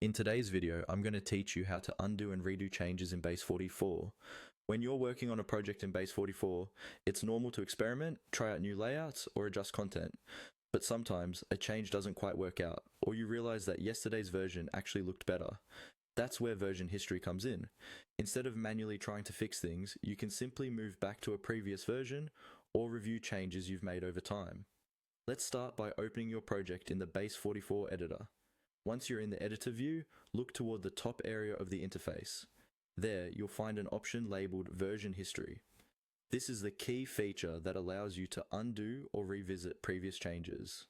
In today's video, I'm going to teach you how to undo and redo changes in Base44. When you're working on a project in Base44, it's normal to experiment, try out new layouts, or adjust content. But sometimes, a change doesn't quite work out, or you realize that yesterday's version actually looked better. That's where version history comes in. Instead of manually trying to fix things, you can simply move back to a previous version, or review changes you've made over time. Let's start by opening your project in the Base44 editor. Once you're in the editor view, look toward the top area of the interface. There, you'll find an option labeled Version History. This is the key feature that allows you to undo or revisit previous changes.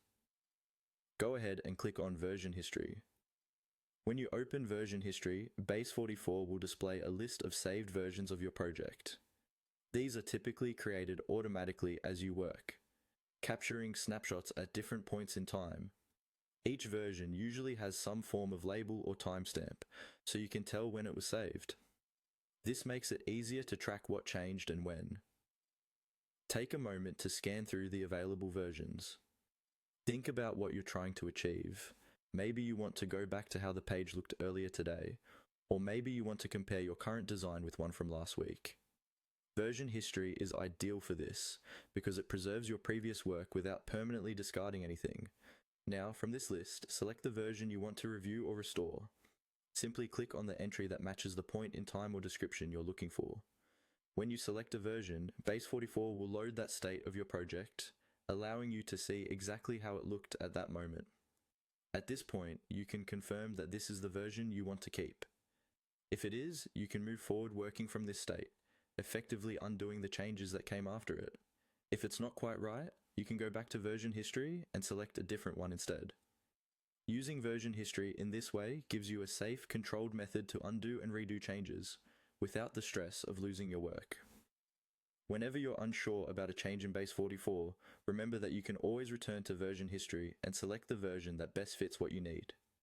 Go ahead and click on Version History. When you open Version History, Base44 will display a list of saved versions of your project. These are typically created automatically as you work, capturing snapshots at different points in time. Each version usually has some form of label or timestamp, so you can tell when it was saved. This makes it easier to track what changed and when. Take a moment to scan through the available versions. Think about what you're trying to achieve. Maybe you want to go back to how the page looked earlier today, or maybe you want to compare your current design with one from last week. Version history is ideal for this, because it preserves your previous work without permanently discarding anything. Now, from this list, select the version you want to review or restore. Simply click on the entry that matches the point in time or description you're looking for. When you select a version, Base44 will load that state of your project, allowing you to see exactly how it looked at that moment. At this point, you can confirm that this is the version you want to keep. If it is, you can move forward working from this state, effectively undoing the changes that came after it. If it's not quite right, you can go back to version history and select a different one instead. Using version history in this way gives you a safe, controlled method to undo and redo changes, without the stress of losing your work. Whenever you're unsure about a change in Base44, remember that you can always return to version history and select the version that best fits what you need.